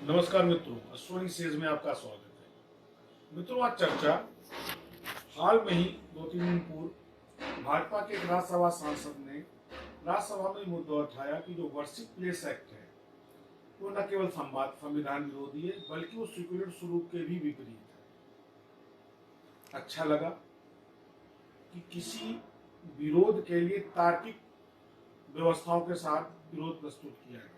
नमस्कार मित्रों, अश्वनी सेज में आपका स्वागत है। मित्रों, आज चर्चा हाल में ही 2-3 दिन पूर्व भाजपा के एक राज्यसभा सांसद ने राज्यसभा में मुद्दा उठाया कि जो वर्शिप प्लेस एक्ट है वो न केवल संविधान विरोधी है बल्कि वो सेक्युलर स्वरूप के भी विपरीत है। अच्छा लगा कि किसी विरोध के लिए तार्किक व्यवस्थाओं के साथ विरोध प्रस्तुत किया गया।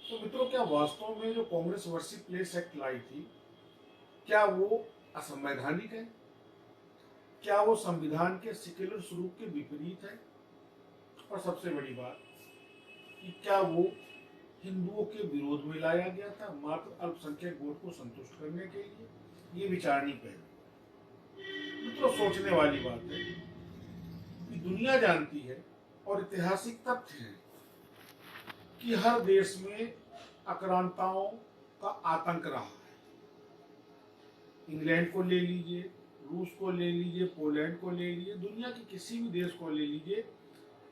तो मित्रों, क्या वास्तव में जो कांग्रेस वर्शिप प्लेस एक्ट लाई थी, क्या वो असंवैधानिक है? क्या वो संविधान के सेक्युलर स्वरूप के विपरीत है? और सबसे बड़ी बात कि क्या वो हिंदुओं के विरोध में लाया गया था मात्र अल्पसंख्यक वोट को संतुष्ट करने के लिए? ये विचारणी पहलू मित्रों सोचने वाली बात है कि दुनिया जानती है और ऐतिहासिक तथ्य है कि हर देश में आक्रांताओं का आतंक रहा है। इंग्लैंड को ले लीजिए, रूस को ले लीजिए, पोलैंड को ले लीजिए, दुनिया के किसी भी देश को ले लीजिए,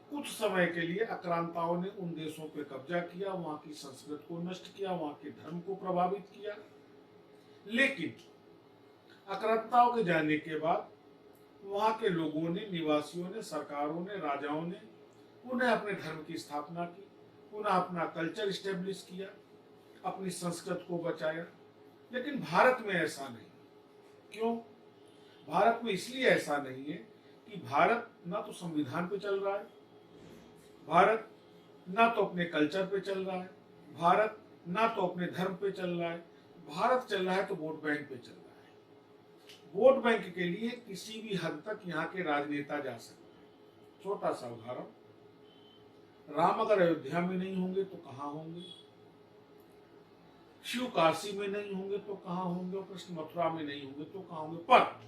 कुछ समय के लिए आक्रांताओं ने उन देशों पर कब्जा किया, वहां की संस्कृति को नष्ट किया, वहां के धर्म को प्रभावित किया। लेकिन आक्रांताओं के जाने के बाद वहां के लोगों ने, निवासियों ने, सरकारों ने, राजाओं ने पुनः अपने धर्म की स्थापना की, पुनः अपना कल्चर स्टेब्लिश किया, अपनी संस्कृति को बचाया। लेकिन भारत में ऐसा नहीं। क्यों? भारत में इसलिए ऐसा नहीं है कि भारत ना तो संविधान पे चल रहा है, भारत ना तो अपने कल्चर पे चल रहा है, भारत ना तो अपने धर्म पे चल रहा है। भारत चल रहा है तो वोट बैंक पे चल रहा है। वोट बैंक के लिए किसी भी हद तक यहाँ के राजनेता जा सकते हैं। छोटा सा उदाहरण, राम अगर अयोध्या में नहीं होंगे तो कहां होंगे? शिव काशी में नहीं होंगे तो कहां होंगे? और कृष्ण मथुरा में नहीं होंगे तो कहां होंगे? पर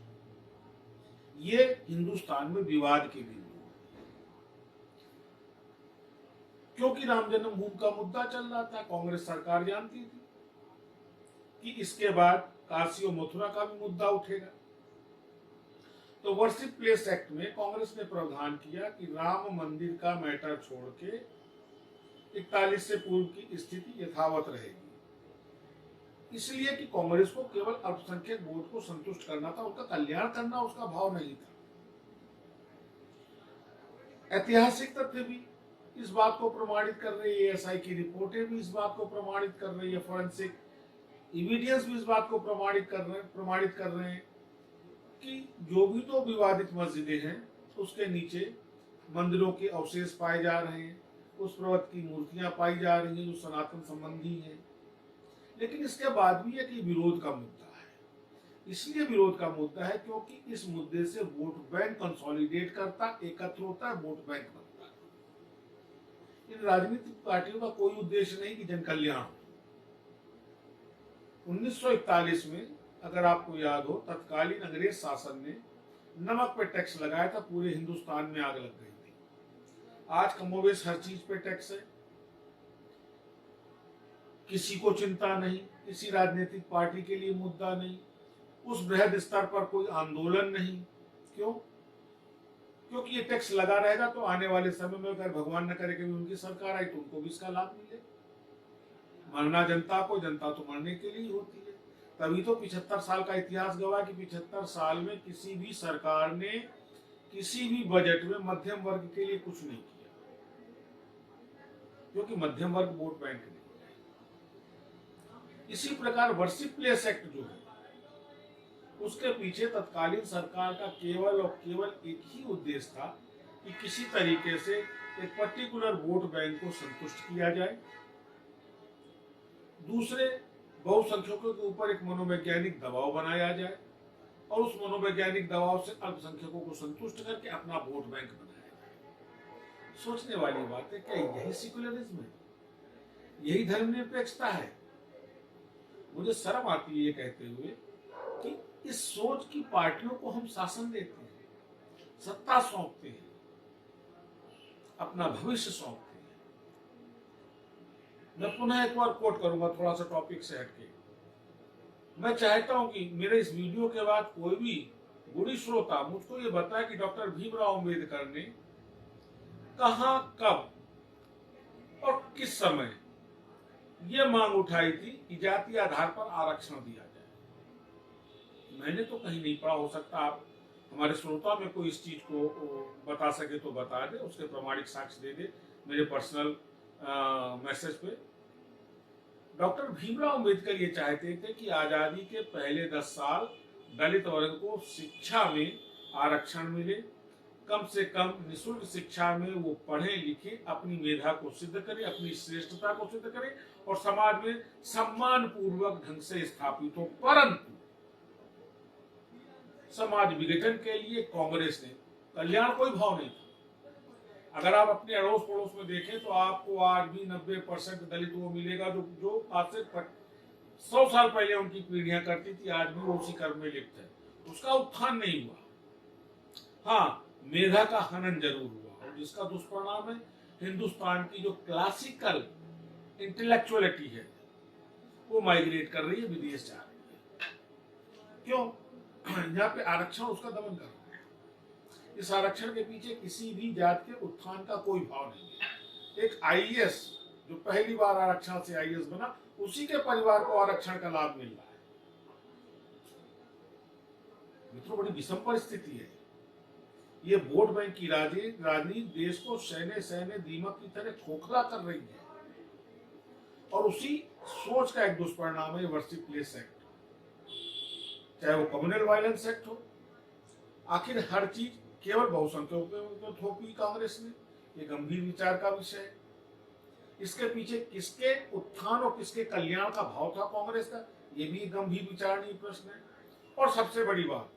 ये हिंदुस्तान में विवाद के बिंदु, क्योंकि राम जन्मभूमि का मुद्दा चल रहा था। कांग्रेस सरकार जानती थी कि इसके बाद काशी और मथुरा का भी मुद्दा उठेगा। तो वर्शिप प्लेस एक्ट में कांग्रेस ने प्रावधान किया कि राम मंदिर का मैटर छोड़ के 41 से पूर्व की स्थिति यथावत रहेगी। इसलिए कि कांग्रेस को केवल अल्पसंख्यक वोट को संतुष्ट करना था, उनका कल्याण करना उसका भाव नहीं था। ऐतिहासिक तथ्य भी इस बात को प्रमाणित कर रही है, एएसआई की रिपोर्टें भी इस बात को प्रमाणित कर रही है, फॉरेंसिक एविडेंस भी इस बात को प्रमाणित कर रहे हैं कि जो भी तो विवादित मस्जिदें हैं उसके नीचे मंदिरों के अवशेष पाए जा रहे हैं, उस पर्वत की मूर्तियां पाई जा रही हैं जो सनातन संबंधी हैं। लेकिन इसके बाद भी एक विरोध का मुद्दा है। इसलिए विरोध का मुद्दा है क्योंकि इस मुद्दे से वोट बैंक कंसोलिडेट करता, एकत्र होता है, वोट बैंक बनता है। इन राजनीतिक पार्टियों का कोई उद्देश्य नहीं कि जन कल्याण हो। 1941 में अगर आपको याद हो, तत्कालीन अंग्रेज शासन ने नमक पे टैक्स लगाया था, पूरे हिंदुस्तान में आग लग गई थी। आज कमोबेश हर चीज पे टैक्स है, किसी को चिंता नहीं, किसी राजनीतिक पार्टी के लिए मुद्दा नहीं, उस बृहद स्तर पर कोई आंदोलन नहीं। क्यों? क्योंकि ये टैक्स लगा रहेगा तो आने वाले समय में अगर भगवान न करे कि उनकी सरकार आई तो उनको भी इसका लाभ मिले। मरना जनता को, जनता तो मरने के लिए होती है। तभी तो 75 साल का इतिहास गवाह कि 75 साल में किसी भी सरकार ने किसी भी बजट में मध्यम वर्ग के लिए कुछ नहीं किया, क्योंकि मध्यम वर्ग वोट बैंक नहीं। इसी प्रकार वर्शिप प्लेस एक्ट जो है उसके पीछे तत्कालीन सरकार का केवल और केवल एक ही उद्देश्य था कि किसी तरीके से एक पर्टिकुलर वोट बैंक को संतुष्ट किया जाए, दूसरे बहुसंख्यकों के ऊपर एक मनोवैज्ञानिक दबाव बनाया जाए और उस मनोवैज्ञानिक दबाव से अल्पसंख्यकों को संतुष्ट करके अपना वोट बैंक बनाया जाए। सोचने वाली बात है, क्या यही सेक्युलरिज्म है? यही धर्मनिरपेक्षता है? मुझे शर्म आती है ये कहते हुए कि इस सोच की पार्टियों को हम शासन देते हैं, सत्ता सौंपते हैं, अपना भविष्य सौंपते हैं। मैं पुनः एक बार कोट करूंगा, थोड़ा सा टॉपिक से हटके। मैं चाहता हूं कि मेरे इस वीडियो के बाद कोई भी बुरी श्रोता मुझको ये बताए कि डॉक्टर भीमराव अंबेडकर ने कहां, कब और किस समय ये मांग उठाई थी कि जातीय आधार पर आरक्षण दिया जाए। मैंने तो कहीं नहीं पढ़ा, हो सकता आप हमारे श्रोता में कोई इस चीज को बता सके तो बता दे, उसके प्रमाणिक साक्ष्य दे दे मेरे पर्सनल मैसेज पे। डॉक्टर भीमराव अंबेडकर ये चाहते थे कि आजादी के पहले 10 साल दलित वर्ग को शिक्षा में आरक्षण मिले, कम से कम निःशुल्क शिक्षा में वो पढ़े लिखे, अपनी मेधा को सिद्ध करे, अपनी श्रेष्ठता को सिद्ध करे और समाज में सम्मान पूर्वक ढंग से स्थापित हो। परंतु समाज विघटन के लिए कांग्रेस ने कल्याण कोई भाव नहीं था। अगर आप अपने अड़ोस पड़ोस में देखें तो आपको आज भी 90% दलित वो मिलेगा जो आज से 100 साल पहले उनकी पीढ़ियां करती थी, आज भी वो उसी कर्म में लिप्त है। उसका उत्थान नहीं हुआ। हाँ, मेधा का हनन जरूर हुआ और जिसका दुष्परिणाम है हिंदुस्तान की जो क्लासिकल इंटेलेक्चुअलिटी है वो माइग्रेट कर रही है, विदेश जा रही है। क्यों? यहाँ पे आरक्षण उसका दमन कर रहा है। इस आरक्षण के पीछे किसी भी जात के उत्थान का कोई भाव नहीं है। एक आईएएस जो पहली बार आरक्षण से आईएएस बना, उसी के परिवार को आरक्षण का लाभ मिल रहा है। मित्रों, बड़ी विषम परिस्थिति है। ये वोट बैंक की राजनीति देश को सहने सहने दीमक की तरह खोखला कर रही है और उसी सोच का एक दुष्परिणाम है वर्सिप प्लेस एक्ट, चाहे वो कम्युनल वायलेंस एक्ट हो। आखिर हर चीज केवल बहुसंख्यकों पे थोपी कांग्रेस ने। ये गंभीर विचार का विषय है। इसके पीछे किसके उत्थान और किसके कल्याण का भाव था कांग्रेस का, ये भी गंभीर विचारणीय प्रश्न है। और सबसे बड़ी बात,